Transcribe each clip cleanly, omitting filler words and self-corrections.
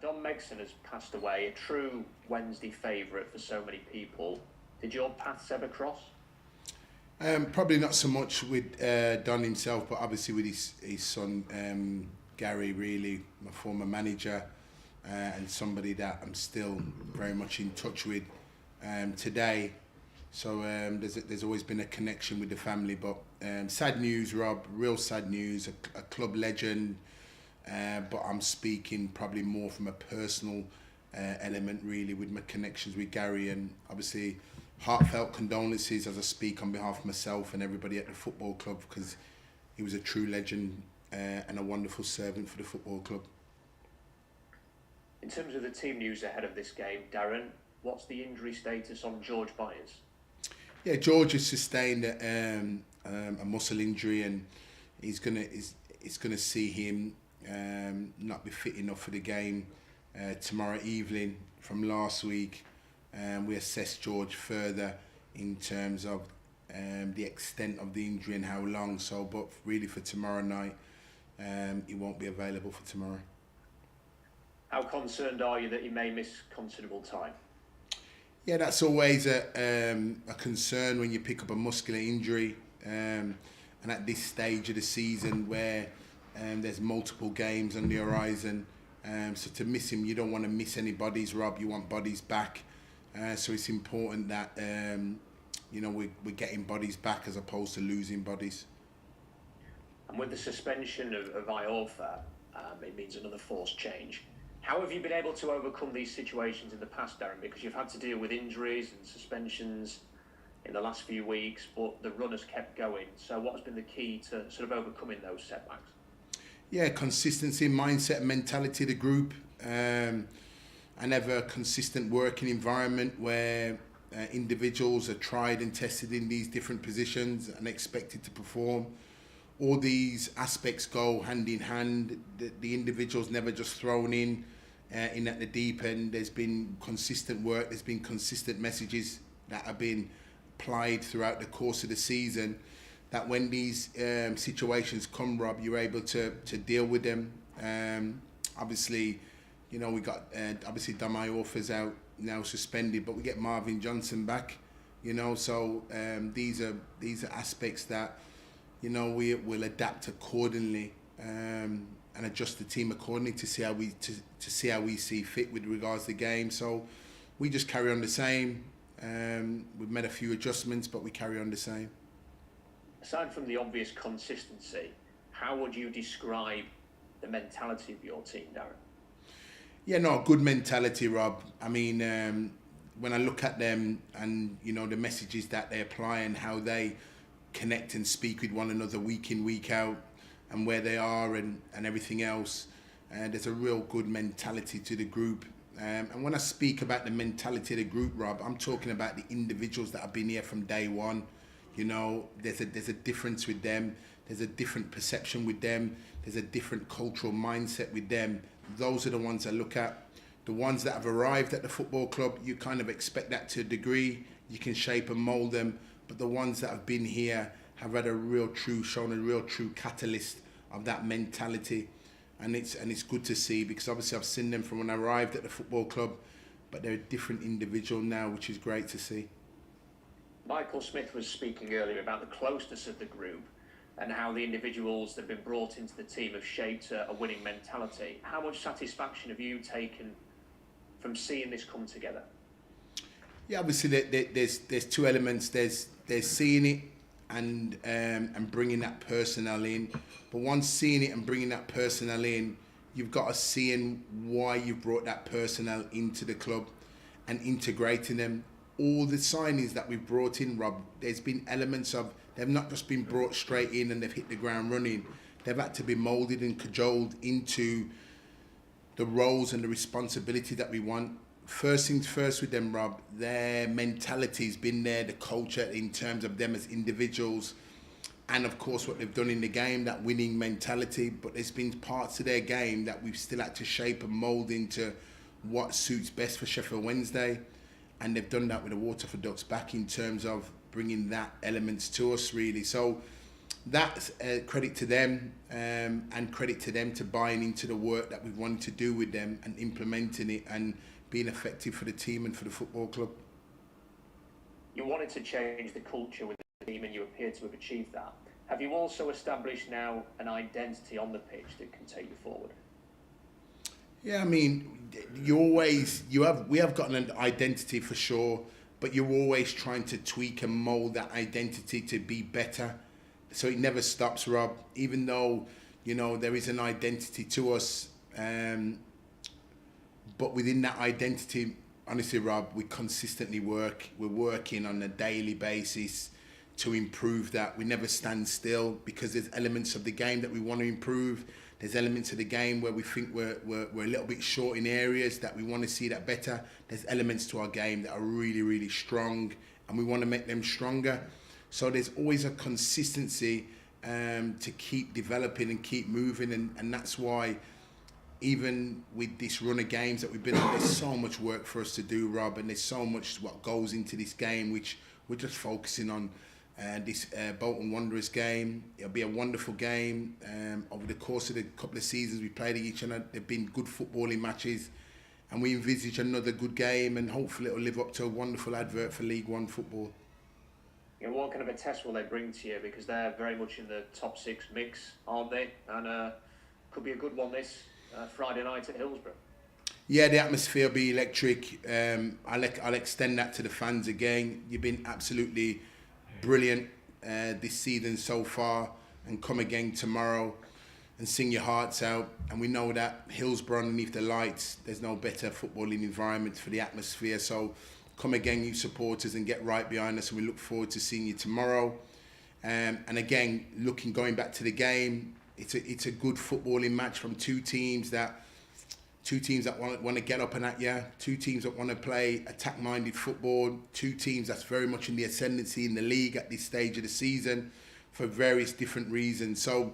Don Mixon has passed away, a true Wednesday favourite for so many people. Did your paths ever cross? Probably not so much with Don himself, but obviously with his son Gary, really, my former manager, and somebody that I'm still very much in touch with today. So there's always been a connection with the family. But sad news, Rob, real sad news, a club legend. But I'm speaking probably more from a personal element, really, with my connections with Gary, and obviously heartfelt condolences as I speak on behalf of myself and everybody at the football club, because he was a true legend and a wonderful servant for the football club. In terms of the team news ahead of this game, Darren, what's the injury status on George Byers? Yeah, George has sustained a muscle injury, and it's gonna see him not be fit enough for the game tomorrow evening. From last week, we assessed George further in terms of the extent of the injury and how long. So, but really for tomorrow night, he won't be available for tomorrow. How concerned are you that he may miss considerable time? Yeah, that's always a concern when you pick up a muscular injury, and at this stage of the season where there's multiple games on the horizon. So to miss him, you don't want to miss any bodies, Rob. You want bodies back. So it's important that we're getting bodies back as opposed to losing bodies. And with the suspension of Iorfa, it means another forced change. How have you been able to overcome these situations in the past, Darren? Because you've had to deal with injuries and suspensions in the last few weeks, but the run has kept going. So what has been the key to sort of overcoming those setbacks? Yeah, consistency, mindset, mentality of the group, and have a consistent working environment where individuals are tried and tested in these different positions and expected to perform. All these aspects go hand in hand. The individuals never just thrown in at the deep end. There's been consistent work, there's been consistent messages that have been applied throughout the course of the season, that when these situations come, Rob, you're able to deal with them. Obviously, we got obviously Don Iorfa's out now, suspended, but we get Marvin Johnson back. So these are aspects that we will adapt accordingly and adjust the team accordingly to see how we see fit with regards to the game. So we just carry on the same. We've made a few adjustments, but we carry on the same. Aside from the obvious consistency, how would you describe the mentality of your team, Darren? Yeah, no, good mentality, Rob. I mean, when I look at them and, the messages that they apply and how they connect and speak with one another week in, week out, and where they are and everything else, there's a real good mentality to the group. And when I speak about the mentality of the group, Rob, I'm talking about the individuals that have been here from day one. There's a difference with them. There's a different perception with them. There's a different cultural mindset with them. Those are the ones I look at. The ones that have arrived at the football club, you kind of expect that to a degree. You can shape and mould them. But the ones that have been here have had shown a real true catalyst of that mentality. And it's good to see, because obviously I've seen them from when I arrived at the football club, but they're a different individual now, which is great to see. Michael Smith was speaking earlier about the closeness of the group and how the individuals that have been brought into the team have shaped a winning mentality. How much satisfaction have you taken from seeing this come together? Yeah, obviously there's two elements. There's seeing it and bringing that personnel in. But once seeing it and bringing that personnel in, you've got to see why you've brought that personnel into the club and integrating them. All the signings that we've brought in, Rob, there's been elements of, they've not just been brought straight in and they've hit the ground running. They've had to be moulded and cajoled into the roles and the responsibility that we want. First things first with them, Rob, their mentality's been there, the culture in terms of them as individuals, and of course what they've done in the game, that winning mentality. But there's been parts of their game that we've still had to shape and mould into what suits best for Sheffield Wednesday. And they've done that with the Waterford Ducks back in terms of bringing that elements to us, really. So that's credit to them, and credit to them to buying into the work that we wanted to do with them and implementing it and being effective for the team and for the football club. You wanted to change the culture with the team and you appear to have achieved that. Have you also established now an identity on the pitch that can take you forward? Yeah, I mean, we have got an identity for sure, but you're always trying to tweak and mold that identity to be better. So it never stops, Rob, even though, there is an identity to us. But within that identity, honestly, Rob, we consistently work. We're working on a daily basis to improve that. We never stand still because there's elements of the game that we want to improve. There's elements of the game where we think we're a little bit short in areas that we want to see that better. There's elements to our game that are really, really strong and we want to make them stronger. So there's always a consistency to keep developing and keep moving. And that's why even with this run of games that we've been on, there's so much work for us to do, Rob, and there's so much what goes into this game, which we're just focusing on this Bolton Wanderers game. It'll be a wonderful game. Over the course of the couple of seasons we played each other, they've been good footballing matches, and we envisage another good game, and hopefully it'll live up to a wonderful advert for League One football. What kind of a test will they bring to you? Because they're very much in the top 6 mix, aren't they? And could be a good one this Friday night at Hillsborough. Yeah, the atmosphere will be electric. I'll extend that to the fans again. You've been absolutely brilliant this season so far, and come again tomorrow and sing your hearts out. And we know that Hillsborough, underneath the lights, there's no better footballing environment for the atmosphere. So come again, you supporters, and get right behind us, and we look forward to seeing you tomorrow. And again, going back to the game, it's a good footballing match from two teams that want to get up and at you, two teams that want to play attack-minded football, two teams that's very much in the ascendancy in the league at this stage of the season for various different reasons. So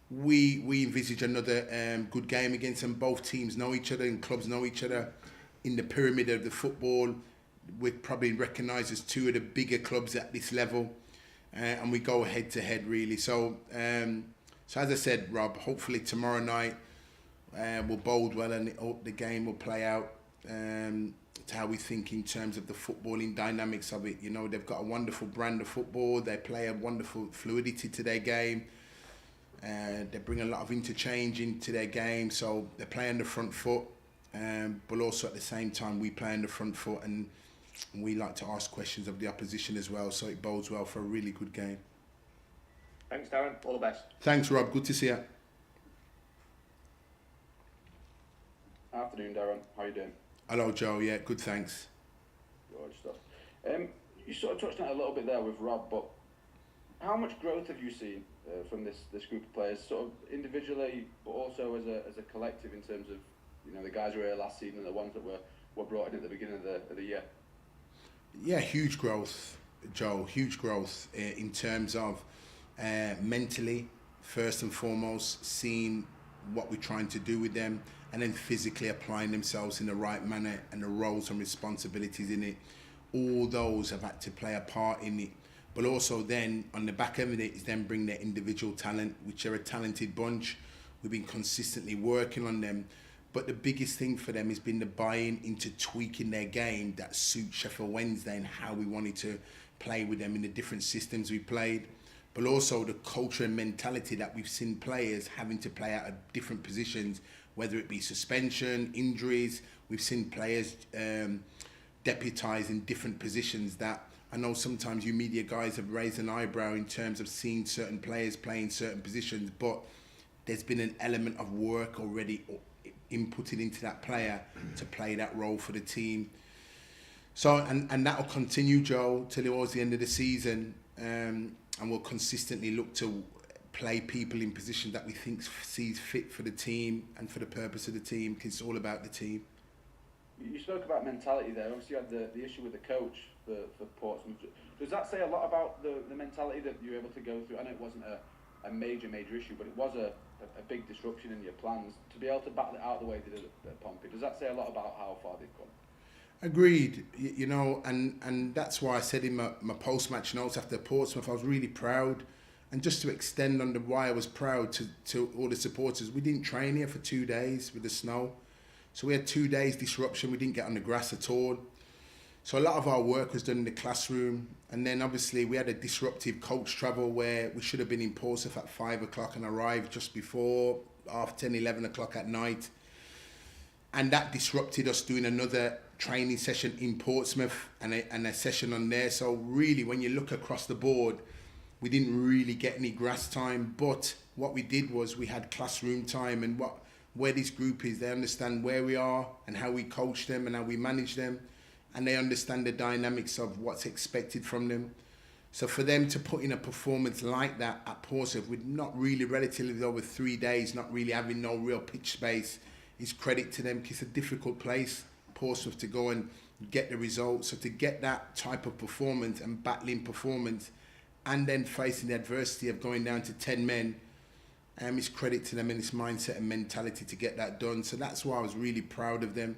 we envisage another good game against them. Both teams know each other and clubs know each other. In the pyramid of the football, we're probably recognised as two of the bigger clubs at this level, and we go head to head really. So as I said, Rob, hopefully tomorrow night will bode well, and the game will play out to how we think in terms of the footballing dynamics of it. They've got a wonderful brand of football. They play a wonderful fluidity to their game. They bring a lot of interchange into their game, so they play on the front foot, but also at the same time we play on the front foot, and we like to ask questions of the opposition as well, so it bodes well for a really good game. Thanks, Darren. All the best. Thanks, Rob. Good to see you. Afternoon, Darren. How are you doing? Hello, Joe. Yeah, good, thanks. Good stuff. You sort of touched on it a little bit there with Rob, but how much growth have you seen from this group of players, sort of individually, but also as a collective in terms of the guys who were here last season and the ones that were brought in at the beginning of the year? Yeah, huge growth, Joe. Huge growth in terms of mentally, first and foremost, seeing what we're trying to do with them, and then physically applying themselves in the right manner and the roles and responsibilities in it. All those have had to play a part in it. But also then, on the back end of it, is then bring their individual talent, which are a talented bunch. We've been consistently working on them. But the biggest thing for them has been the buy-in into tweaking their game that suits Sheffield Wednesday and how we wanted to play with them in the different systems we played. But also the culture and mentality that we've seen players having to play out of different positions, whether it be suspension, injuries. We've seen players deputise in different positions that I know sometimes you media guys have raised an eyebrow in terms of seeing certain players playing certain positions, but there's been an element of work already inputted into that player to play that role for the team. So, and that'll continue, Joe, till towards the end of the season, and we'll consistently look to play people in positions that we think sees fit for the team and for the purpose of the team, because it's all about the team. You spoke about mentality there. Obviously, you had the issue with the coach for Portsmouth. Does that say a lot about the mentality that you were able to go through? I know it wasn't a major issue, but it was a big disruption in your plans. To be able to battle it out the way they did at Pompey, does that say a lot about how far they've come? Agreed. And that's why I said in my post-match notes after Portsmouth, I was really proud And just to extend on why I was proud to all the supporters, we didn't train here for 2 days with the snow. So we had 2 days disruption. We didn't get on the grass at all. So a lot of our work was done in the classroom. And then obviously we had a disruptive coach travel where we should have been in Portsmouth at 5 o'clock and arrived just before, half 10, 11 o'clock at night. And that disrupted us doing another training session in Portsmouth and a session on there. So really, when you look across the board, we didn't really get any grass time. But what we did was we had classroom time, and where this group is, they understand where we are and how we coach them and how we manage them, and they understand the dynamics of what's expected from them. So for them to put in a performance like that at Portsmouth with not really relatively over 3 days, not really having no real pitch space, is credit to them, because it's a difficult place, Portsmouth, to go and get the results. So to get that type of performance and battling performance and then facing the adversity of going down to 10 men, it's credit to them and its mindset and mentality to get that done. So that's why I was really proud of them.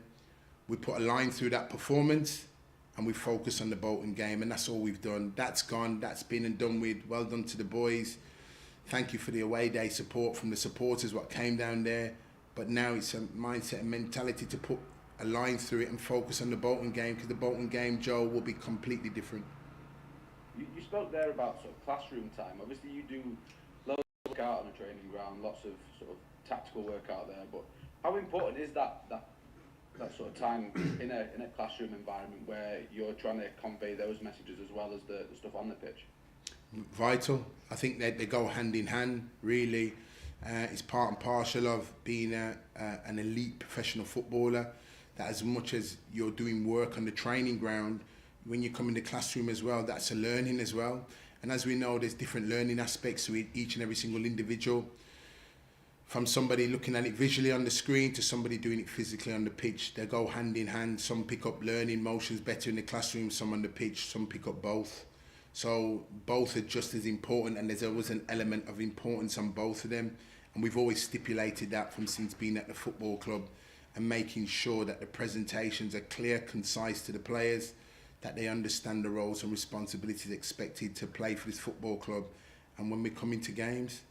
We put a line through that performance and we focus on the Bolton game, and that's all we've done. That's gone, that's been and done with. Well done to the boys. Thank you for the away day support from the supporters, what came down there. But now it's a mindset and mentality to put a line through it and focus on the Bolton game, because the Bolton game, Joe, will be completely different. You spoke there about sort of classroom time. Obviously, you do loads of work out on a training ground, lots of sort of tactical work out there. But how important is that sort of time in a classroom environment where you're trying to convey those messages as well as the stuff on the pitch? Vital. I think they go hand in hand, really. It's part and parcel of being an elite professional footballer, that as much as you're doing work on the training ground, when you come in the classroom as well, that's a learning as well. And as we know, there's different learning aspects to each and every single individual. From somebody looking at it visually on the screen to somebody doing it physically on the pitch, they go hand in hand. Some pick up learning motions better in the classroom, some on the pitch, some pick up both. So both are just as important, and there's always an element of importance on both of them. And we've always stipulated that from since being at the football club, and making sure that the presentations are clear, concise to the players, that they understand the roles and responsibilities expected to play for this football club, and when we come into games.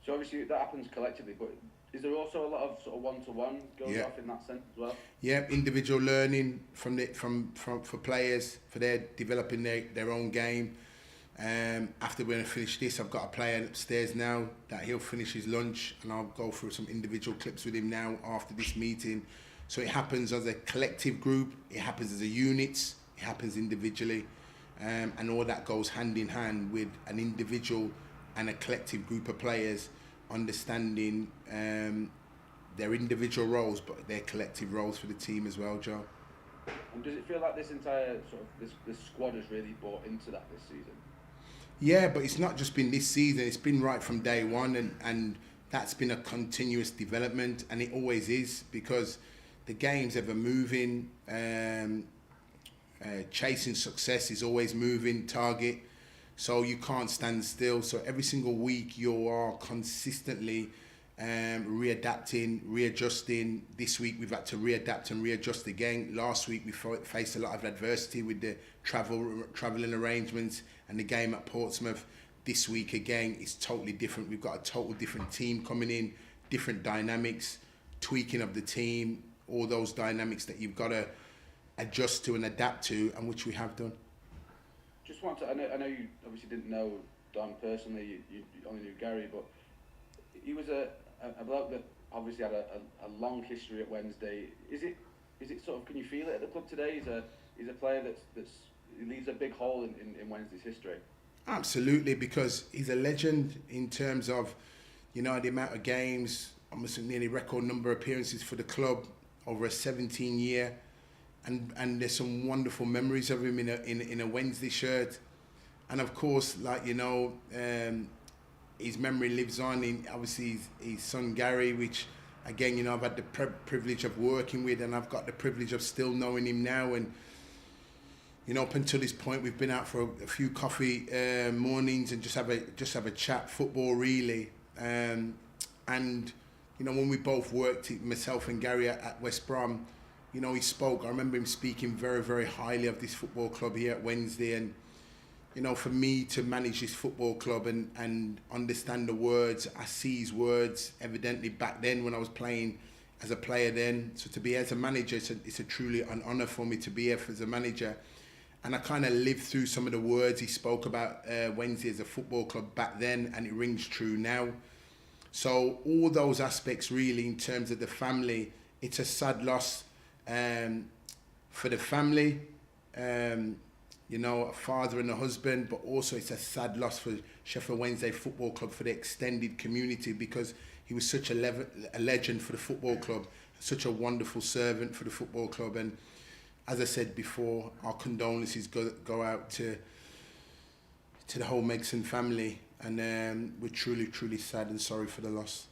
So obviously that happens collectively, but is there also a lot of sort of one-to-one going off in that sense as well? Yeah, individual learning for players, for their developing their own game. After we're going to finish this, I've got a player upstairs now that he'll finish his lunch, and I'll go through some individual clips with him now after this meeting. So it happens as a collective group, it happens as a unit, it happens individually, and all that goes hand in hand with an individual and a collective group of players understanding their individual roles, but their collective roles for the team as well, Joe. And does it feel like this entire sort of this squad has really bought into that this season? Yeah, but it's not just been this season, it's been right from day one, and that's been a continuous development, and it always is, because the game's ever moving, chasing success is always moving, target, so you can't stand still. So every single week you are consistently readapting, readjusting. This week we've had to readapt and readjust again. Last week we faced a lot of adversity with the travelling arrangements and the game at Portsmouth. This week again it's totally different. We've got a total different team coming in, different dynamics, tweaking of the team, all those dynamics that you've got to adjust to and adapt to, and which we have done. Just want to, I know you obviously didn't know Don personally, you only knew Gary, but he was a bloke that obviously had a long history at Wednesday. Is it sort of, can you feel it at the club today? He's a player that's he leaves a big hole in Wednesday's history. Absolutely, because he's a legend in terms of, you know, the amount of games, almost nearly record number of appearances for the club over a 17-year, and there's some wonderful memories of him in a Wednesday shirt, and of course, like, you know, his memory lives on in obviously his son Gary, which again, you know, I've had the privilege of working with, and I've got the privilege of still knowing him now. And you know, up until this point, we've been out for a few coffee mornings and just have a chat, football really. And you know, when we both worked, myself and Gary at West Brom, you know, he spoke. I remember him speaking very, very highly of this football club here at Wednesday, and you know, for me to manage this football club and understand the words, I see his words evidently back then when I was playing as a player then. So to be as a manager, it's a truly an honour for me to be here as a manager. And I kind of lived through some of the words he spoke about Wednesday as a football club back then, and it rings true now. So all those aspects really in terms of the family, it's a sad loss for the family. You know, a father and a husband, but also it's a sad loss for Sheffield Wednesday Football Club, for the extended community, because he was such a legend for the football club, such a wonderful servant for the football club. And as I said before, our condolences go out to the whole Mixon family, and we're truly sad and sorry for the loss.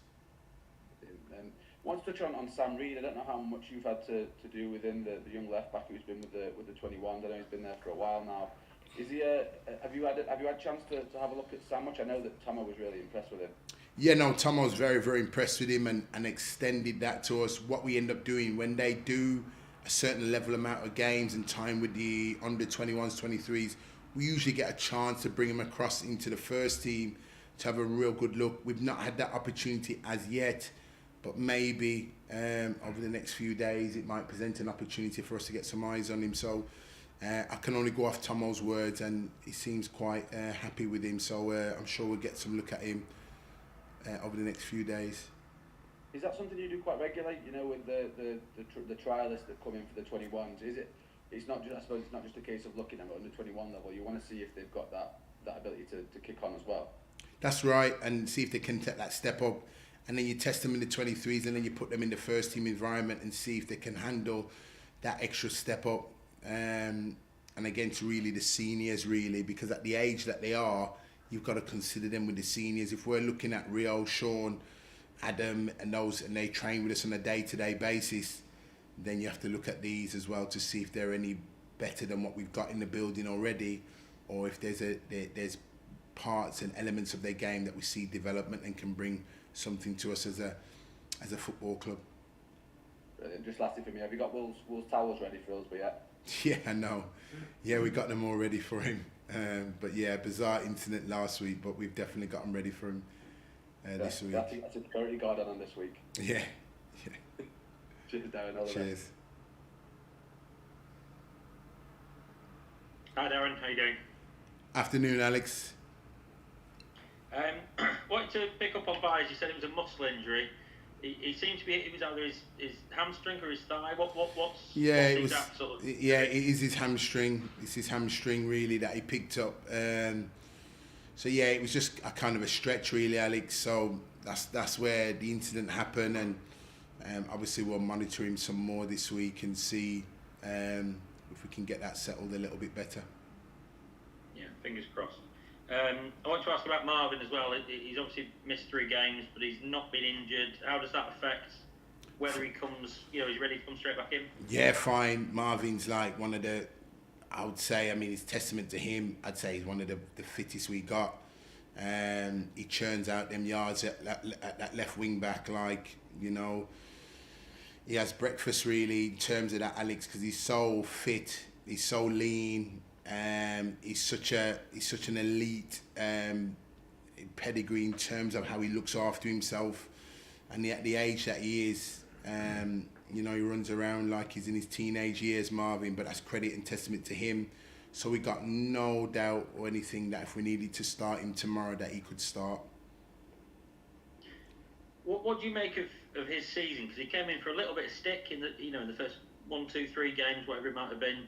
I want to touch on Sam Reid. I don't know how much you've had to do with him, the young left back who's been with the 21s. I know he's been there for a while now. Is he? Have you had a chance to have a look at Sam much? I know that Tomo was really impressed with him. Yeah, no, Tomo was very impressed with him and extended that to us. What we end up doing when they do a certain level amount of games and time with the under 21s, 23s, we usually get a chance to bring him across into the first team to have a real good look. We've not had that opportunity as yet, but maybe over the next few days it might present an opportunity for us to get some eyes on him. So I can only go off Tomo's words, and he seems quite happy with him. So I'm sure we'll get some look at him over the next few days. Is that something you do quite regularly? You know, with the trialists that come in for the 21s, is it? It's not just, I suppose, it's not just a case of looking at them at under 21 level. You want to see if they've got that ability to kick on as well. That's right, and see if they can take that step up. And then you test them in the 23s, and then you put them in the first team environment and see if they can handle that extra step up. And against really the seniors, really, because at the age that they are, you've got to consider them with the seniors. If we're looking at Rio, Sean, Adam, and those, and they train with us on a day-to-day basis, then you have to look at these as well to see if they're any better than what we've got in the building already, or if there's parts and elements of their game that we see development and can bring something to us as a football club. Brilliant. Just lastly for me, have you got Will's towels ready for Hillsborough yet? Yeah, I know. Yeah, we got them all ready for him. But yeah, bizarre incident last week, but we've definitely got them ready for him this week. That's a security guard on this week. Yeah. Cheers, Darren. All the Cheers. best. Hi Darren, how you doing? Afternoon, Alex. Wanted to pick up on Byers. You said it was a muscle injury. He seemed to be. It was either his hamstring or his thigh. What's Yeah, what's it was. sort of Yeah, it is his hamstring. It's his hamstring really that he picked up. So yeah, it was just a kind of a stretch really, Alex. So that's where the incident happened, and obviously we'll monitor him some more this week and see if we can get that settled a little bit better. Yeah, fingers crossed. I want to ask about Marvin as well. He's obviously missed 3 games, but he's not been injured. How does that affect whether he comes, he's ready to come straight back in? Yeah, fine. Marvin's like one of the, I would say, I mean, it's testament to him. I'd say he's one of the fittest we got. He churns out them yards at that left wing back, like, he has breakfast really in terms of that, Alex, because he's so fit, he's so lean. He's such an elite pedigree in terms of how he looks after himself, and at the age that he is, he runs around like he's in his teenage years, Marvin. But that's credit and testament to him. So we got no doubt or anything that if we needed to start him tomorrow, that he could start. What do you make of his season? Because he came in for a little bit of stick in the first 1, 2, 3 games, whatever it might have been,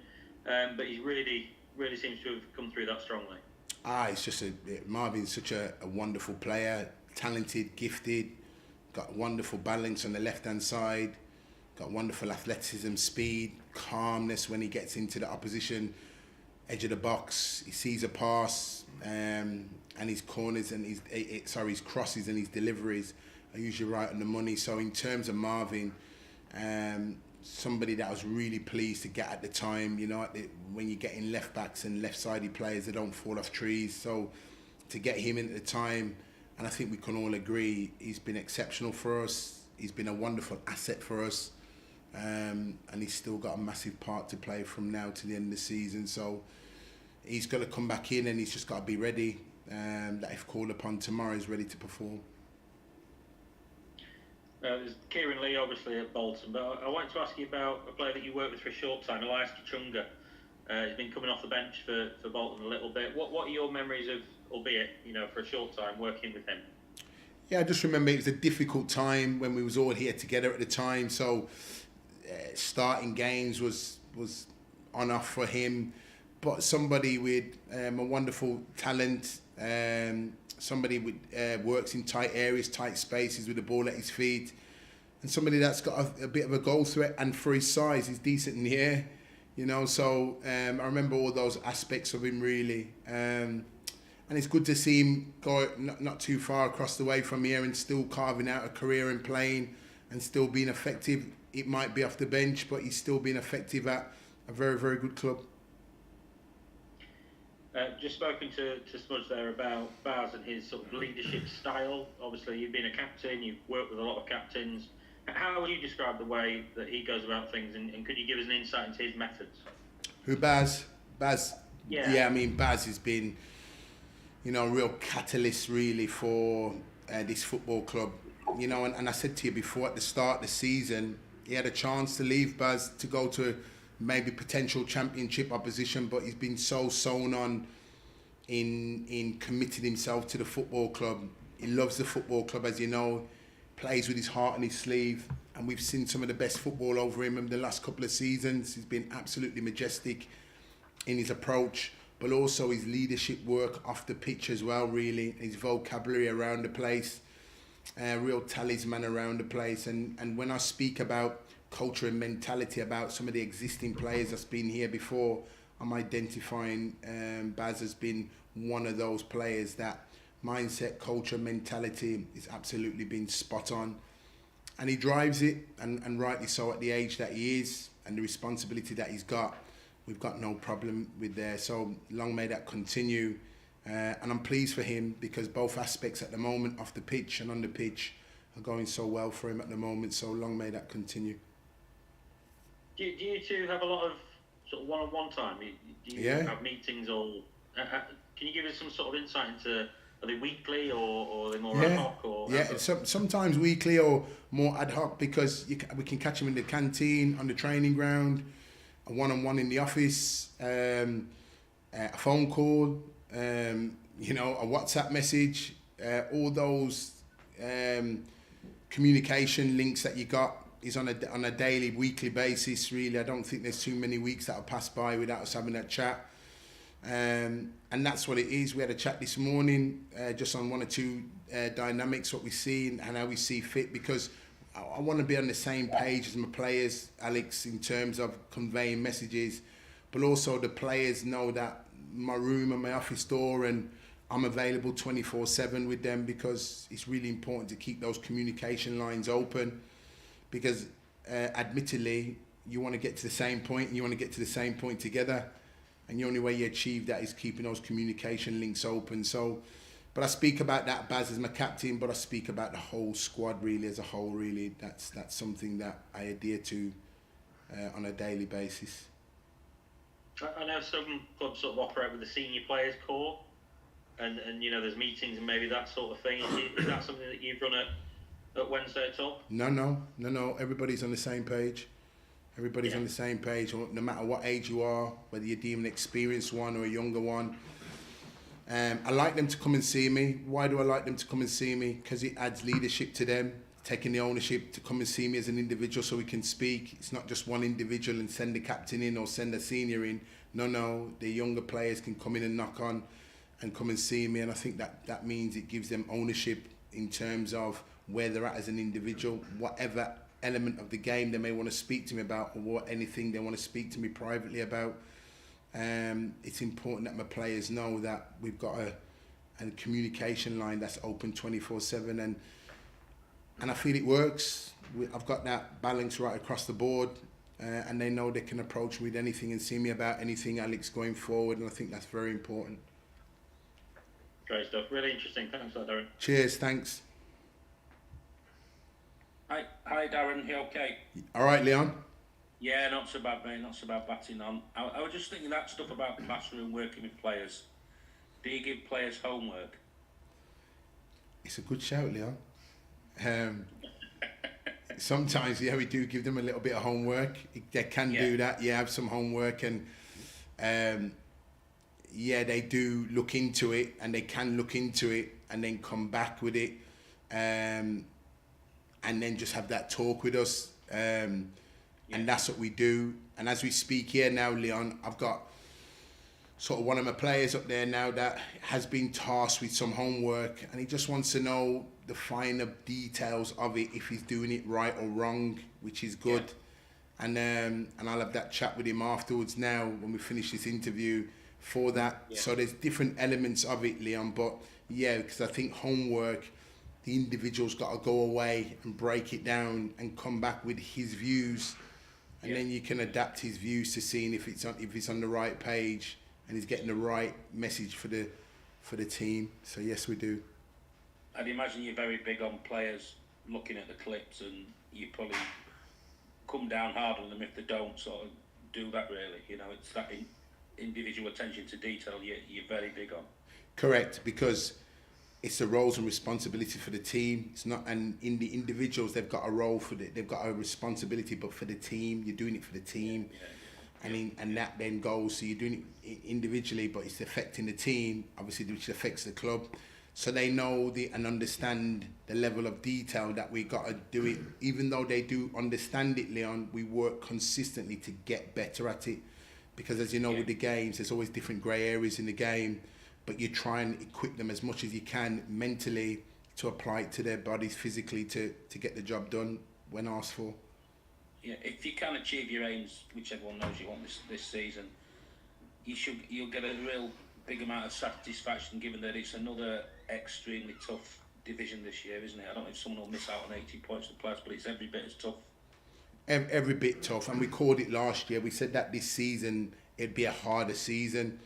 but he's really seems to have come through that strongly. It's just Marvin's such a wonderful player, talented, gifted, got wonderful balance on the left-hand side, got wonderful athleticism, speed, calmness when he gets into the opposition edge of the box. He sees a pass, and his corners and his crosses and his deliveries are usually right on the money. So in terms of Marvin, somebody that I was really pleased to get at the time, when you're getting left backs and left-sided players, they don't fall off trees. So to get him in at the time, and I think we can all agree, he's been exceptional for us. He's been a wonderful asset for us, and he's still got a massive part to play from now to the end of the season. So he's got to come back in, and he's just got to be ready. That if called upon tomorrow, he's ready to perform. There's Kieran Lee, obviously, at Bolton, but I wanted to ask you about a player that you worked with for a short time, Elias Kachunga. He's been coming off the bench for Bolton a little bit. What are your memories of, albeit, for a short time, working with him? Yeah, I just remember it was a difficult time when we was all here together at the time. So starting games was on off for him, but somebody with a wonderful talent, somebody with works in tight areas, tight spaces with the ball at his feet, and somebody that's got a bit of a goal threat, and for his size, he's decent in the air. So I remember all those aspects of him really. And it's good to see him go not too far across the way from here and still carving out a career and playing and still being effective. It might be off the bench, but he's still being effective at a very, very good club. Just spoken to Smudge there about Baz and his sort of leadership style. Obviously, you've been a captain, you've worked with a lot of captains. How would you describe the way that he goes about things, and could you give us an insight into his methods? Who, Baz? Yeah. I mean, Baz has been, a real catalyst really for this football club. And I said to you before, at the start of the season, he had a chance to leave, Baz, to go to maybe potential championship opposition, but he's been so sewn on in committing himself to the football club. He loves the football club, as you know, plays with his heart on his sleeve, and we've seen some of the best football over him in the last couple of seasons. He's been absolutely majestic in his approach, but also his leadership work off the pitch as well, really. His vocabulary around the place, real talisman around the place. And when I speak about culture and mentality, about some of the existing players that's been here before, I'm identifying Baz has been one of those players that mindset, culture, mentality is absolutely been spot on. And he drives it, and rightly so at the age that he is and the responsibility that he's got. We've got no problem with there. So long may that continue. And I'm pleased for him because both aspects at the moment, off the pitch and on the pitch, are going so well for him at the moment. So long may that continue. Do you two have a lot of sort of one-on-one time? Do you have meetings, or can you give us some sort of insight into, are they weekly or are they more ad hoc? Or sometimes weekly or more ad hoc, because we can catch them in the canteen, on the training ground, a one-on-one in the office, a phone call, a WhatsApp message, all those communication links that you got is on a daily, weekly basis, really. I don't think there's too many weeks that'll pass by without us having that chat. And that's what it is. We had a chat this morning just on one or two dynamics, what we see and how we see fit, because I want to be on the same page as my players, Alex, in terms of conveying messages, but also the players know that my room and my office door, and I'm available 24/7 with them, because it's really important to keep those communication lines open, because admittedly you want to get to the same point and you want to get to the same point together, and the only way you achieve that is keeping those communication links open. So, but I speak about that, Baz, as my captain, but I speak about the whole squad really as a whole, really. That's something that I adhere to on a daily basis. I know some clubs sort of operate with the senior players core, and there's meetings and maybe that sort of thing. Is that something that you've run at Wednesday at all? No. Everybody's on the same page. Everybody's on the same page, no matter what age you are, whether you're deemed an experienced one or a younger one. I like them to come and see me. Why do I like them to come and see me? Because it adds leadership to them, taking the ownership to come and see me as an individual so we can speak. It's not just one individual and send the captain in or send a senior in. No, the younger players can come in and knock on and come and see me, and I think that means it gives them ownership in terms of where they're at as an individual, whatever element of the game they may want to speak to me about, or anything they want to speak to me privately about. It's important that my players know that we've got a communication line that's open 24/7, and I feel it works. I've got that balance right across the board, and they know they can approach me with anything and see me about anything, Alex, going forward, and I think that's very important. Great stuff. Really interesting. Thanks for that, Darren. Cheers. Thanks. Hi, Darren. You okay? All right, Leon. Yeah, not so bad, mate. Not so bad batting on. I was just thinking that stuff about classroom working with players. Do you give players homework? It's a good shout, Leon. Um, Sometimes, yeah, we do give them a little bit of homework. They can do that. Yeah, have some homework, and yeah, they do look into it, and they can look into it and then come back with it, and then just have that talk with us. And that's what we do. And as we speak here now, Leon, I've got sort of one of my players up there now that has been tasked with some homework, and he just wants to know the finer details of it, if he's doing it right or wrong, which is good. And I'll have that chat with him afterwards now when we finish this interview for that. So there's different elements of it, Leon, but yeah, because I think homework, the individual's got to go away and break it down and come back with his views, and then you can adapt his views to seeing if it's on the right page and he's getting the right message for the team. So yes, we do. I'd imagine you're very big on players looking at the clips, and you probably come down hard on them if they don't sort of do that. Really, you know, it's that individual attention to detail you're very big on. Correct, because it's the roles and responsibility for the team. It's not, and in the individuals, they've got a role they've got a responsibility, but for the team, you're doing it for the team. And that then goes, so you're doing it individually, but it's affecting the team, obviously, which affects the club. So they know and understand the level of detail that we got to do it. Even though they do understand it, Leon, we work consistently to get better at it. Because as you know, with the games, there's always different grey areas in the game, but you try and equip them as much as you can mentally to apply it to their bodies physically to get the job done when asked for. Yeah, if you can achieve your aims, which everyone knows you want this season, you'll get a real big amount of satisfaction, given that it's another extremely tough division this year, isn't it? I don't know if someone will miss out on 80 points for players, but it's every bit as tough. Every bit tough, and we called it last year. We said that this season it'd be a harder season.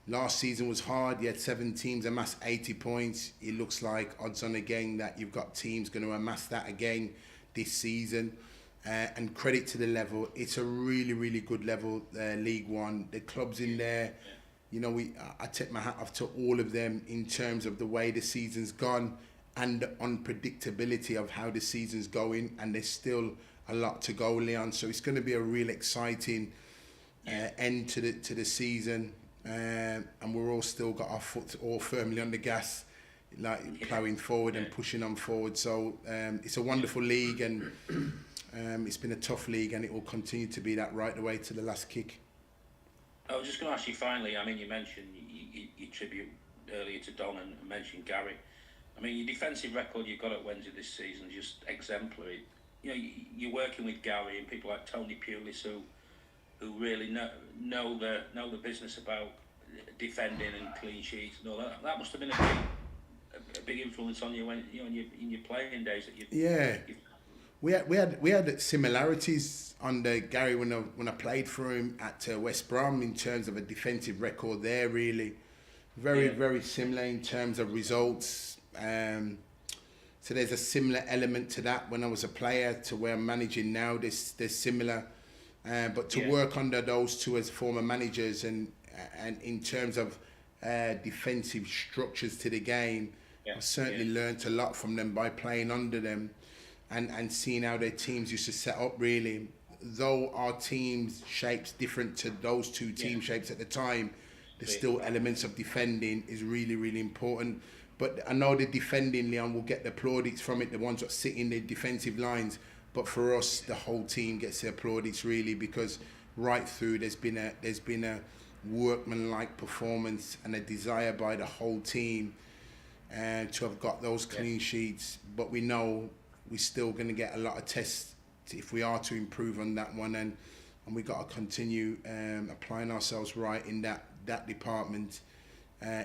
Last season was hard. You had 7 teams amass 80 points. It looks like odds on again that you've got teams going to amass that again this season. And credit to the level. It's a really, really good level, League One. The clubs in there, you know, I take my hat off to all of them in terms of the way the season's gone and the unpredictability of how the season's going. And there's still a lot to go, Leon. So it's going to be a real exciting end to the season. And we're all still got our foot all firmly on the gas, like ploughing forward and pushing on forward. So it's a wonderful league, and it's been a tough league, and it will continue to be that right the way to the last kick. I was just going to ask you finally, I mean, you mentioned you tribute earlier to Don and mentioned Gary. I mean, your defensive record you've got at Wednesday this season is just exemplary. You know, you're working with Gary and people like Tony Pulis who really know the business about defending and clean sheets and all that. That must have been a big influence on you when in your playing days that you. We had similarities under Gary when I played for him at West Brom in terms of a defensive record there. Really, very similar in terms of results. So there's a similar element to that when I was a player to where I'm managing now. There's similar, but to work under those two as former managers and in terms of defensive structures to the game, I certainly learnt a lot from them by playing under them. And seeing how their teams used to set up, really. Though our team's shape's different to those two team shapes at the time, there's still elements of defending is really, really important. But I know the defending, Leon, will get the plaudits from it, the ones that sit in the defensive lines. But for us, the whole team gets the plaudits, really, because right through there's been a workmanlike performance and a desire by the whole team to have got those clean sheets. But we know we're still going to get a lot of tests if we are to improve on that one, and we got to continue applying ourselves right in that department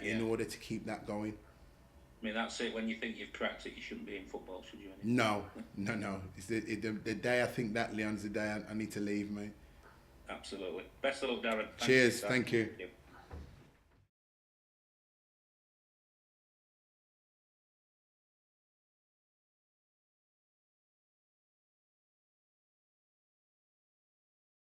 in order to keep that going. I mean, that's it. When you think you've cracked it, you shouldn't be in football, should you? No. It's the day I think that, Leon's the day I need to leave, mate. Absolutely. Best of luck, Darren. Cheers. Thank you.